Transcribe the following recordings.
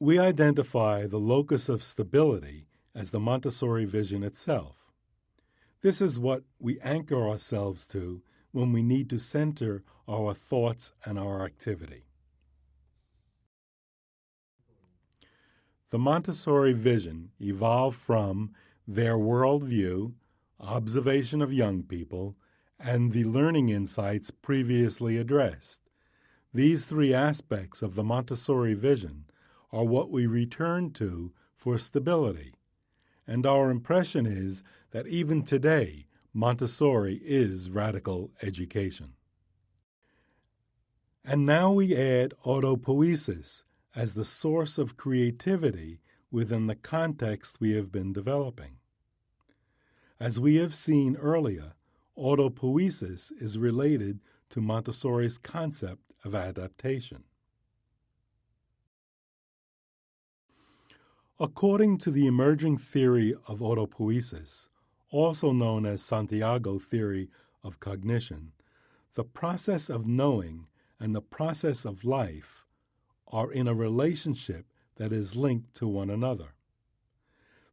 We identify the locus of stability as the Montessori vision itself. This is what we anchor ourselves to when we need to center our thoughts and our activity. The Montessori vision evolved from their worldview, observation of young people, and the learning insights previously addressed. These three aspects of the Montessori vision are what we return to for stability, and our impression is that even today, Montessori is radical education. And now we add autopoiesis as the source of creativity within the context we have been developing. As we have seen earlier, autopoiesis is related to Montessori's concept of adaptation. According to the emerging theory of autopoiesis, also known as Santiago theory of cognition, the process of knowing and the process of life are in a relationship that is linked to one another.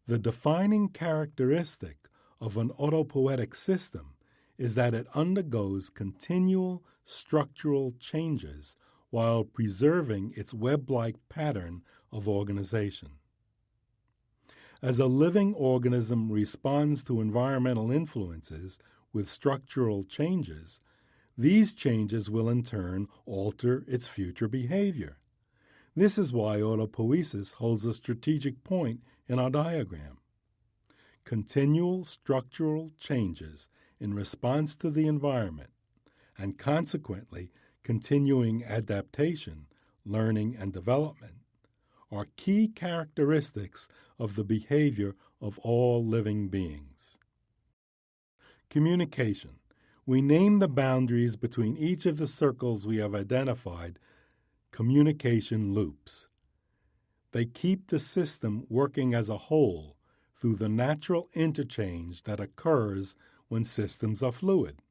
The defining characteristic of an autopoietic system is that it undergoes continual structural changes while preserving its web-like pattern of organization. As a living organism responds to environmental influences with structural changes, these changes will in turn alter its future behavior. This is why autopoiesis holds a strategic point in our diagram. Continual structural changes in response to the environment, and consequently continuing adaptation, learning, and development, are key characteristics of the behavior of all living beings. Communication. We name the boundaries between each of the circles we have identified communication loops. They keep the system working as a whole through the natural interchange that occurs when systems are fluid.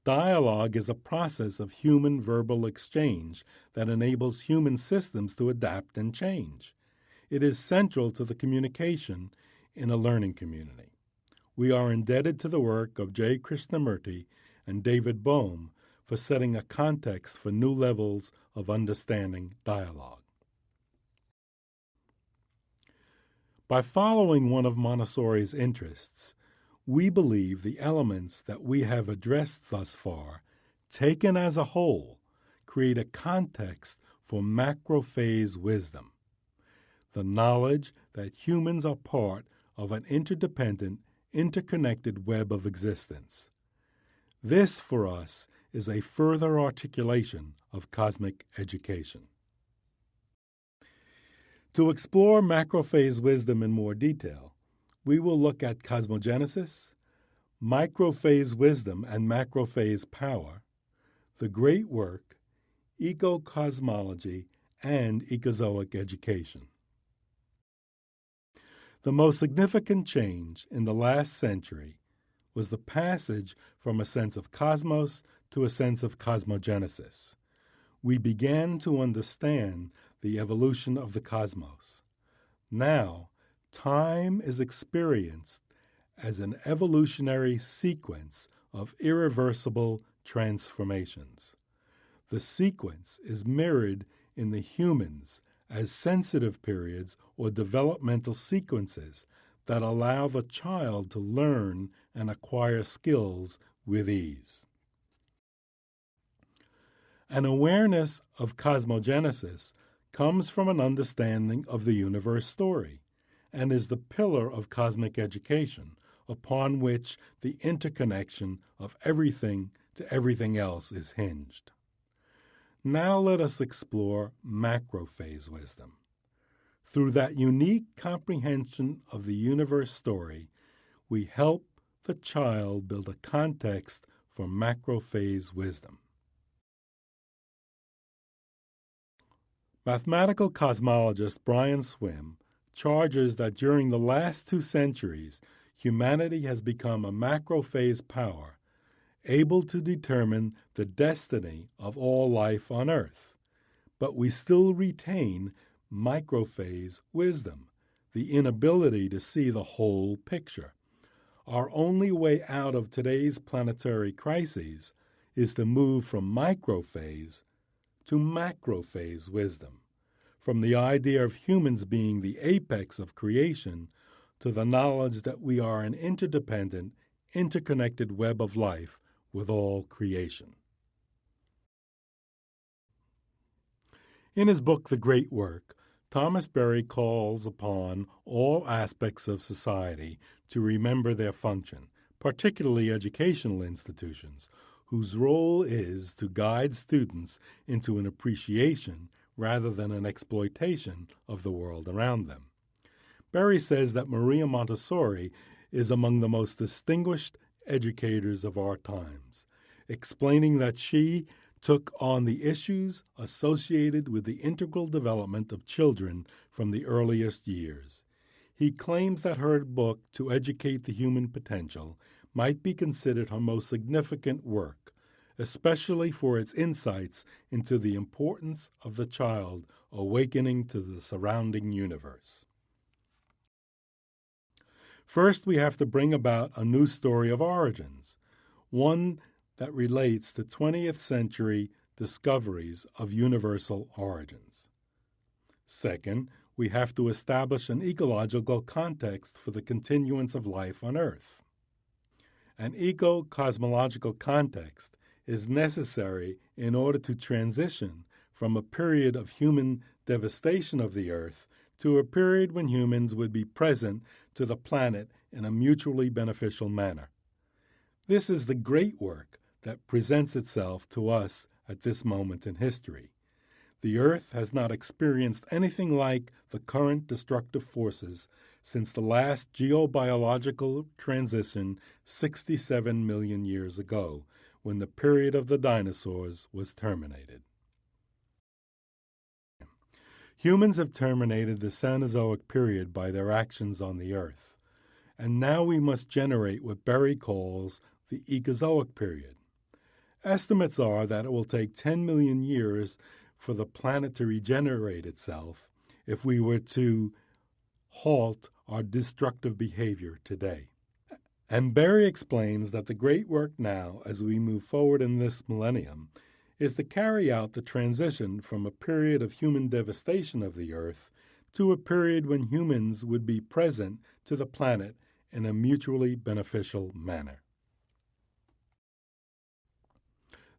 Dialogue is a process of human verbal exchange that enables human systems to adapt and change. It is central to the communication in a learning community. We are indebted to the work of J. Krishnamurti and David Bohm for setting a context for new levels of understanding dialogue. By following one of Montessori's interests, we believe the elements that we have addressed thus far, taken as a whole, create a context for macrophase wisdom, the knowledge that humans are part of an interdependent, interconnected web of existence. This, for us, is a further articulation of cosmic education. To explore macrophase wisdom in more detail, we will look at cosmogenesis, microphase wisdom and macrophase power, the great work, ecocosmology, and ecozoic education. The most significant change in the last century was the passage from a sense of cosmos to a sense of cosmogenesis. We began to understand the evolution of the cosmos. Now, time is experienced as an evolutionary sequence of irreversible transformations. The sequence is mirrored in the humans as sensitive periods or developmental sequences that allow the child to learn and acquire skills with ease. An awareness of cosmogenesis comes from an understanding of the universe story and is the pillar of cosmic education upon which the interconnection of everything to everything else is hinged. Now let us explore macrophase wisdom. Through that unique comprehension of the universe story, we help the child build a context for macrophase wisdom. Mathematical cosmologist Brian Swim charges that during the last 2 centuries, humanity has become a macrophase power, able to determine the destiny of all life on Earth, but we still retain microphase wisdom, the inability to see the whole picture. Our only way out of today's planetary crises is to move from microphase to macrophase wisdom, from the idea of humans being the apex of creation to the knowledge that we are an interdependent, interconnected web of life with all creation. In his book, The Great Work, Thomas Berry calls upon all aspects of society to remember their function, particularly educational institutions, whose role is to guide students into an appreciation rather than an exploitation of the world around them. Berry says that Maria Montessori is among the most distinguished educators of our times, explaining that she took on the issues associated with the integral development of children from the earliest years. He claims that her book, To Educate the Human Potential, might be considered her most significant work, especially for its insights into the importance of the child awakening to the surrounding universe. First, we have to bring about a new story of origins, one that relates to 20th century discoveries of universal origins. Second, we have to establish an ecological context for the continuance of life on Earth. An eco-cosmological context is necessary in order to transition from a period of human devastation of the Earth to a period when humans would be present to the planet in a mutually beneficial manner. This is the great work that presents itself to us at this moment in history. The Earth has not experienced anything like the current destructive forces since the last geobiological transition 67 million years ago, when the period of the dinosaurs was terminated. Humans have terminated the Cenozoic period by their actions on the Earth, and now we must generate what Berry calls the Ecozoic period. Estimates are that it will take 10 million years for the planet to regenerate itself if we were to halt our destructive behavior today. And Berry explains that the great work now, as we move forward in this millennium, is to carry out the transition from a period of human devastation of the Earth to a period when humans would be present to the planet in a mutually beneficial manner.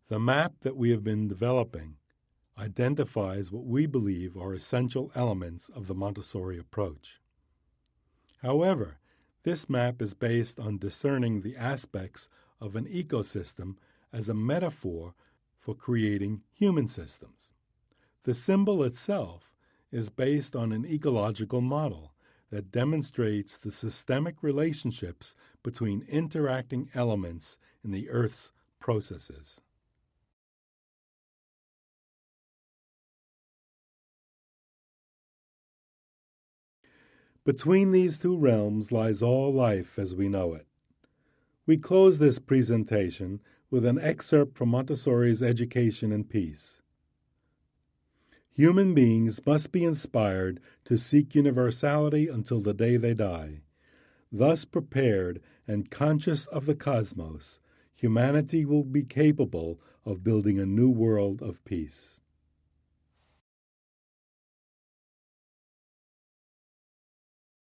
The map that we have been developing identifies what we believe are essential elements of the Montessori approach. However, this map is based on discerning the aspects of an ecosystem as a metaphor for creating human systems. The symbol itself is based on an ecological model that demonstrates the systemic relationships between interacting elements in the Earth's processes. Between these two realms lies all life as we know it. We close this presentation with an excerpt from Montessori's Education in Peace. Human beings must be inspired to seek universality until the day they die. Thus prepared and conscious of the cosmos, humanity will be capable of building a new world of peace.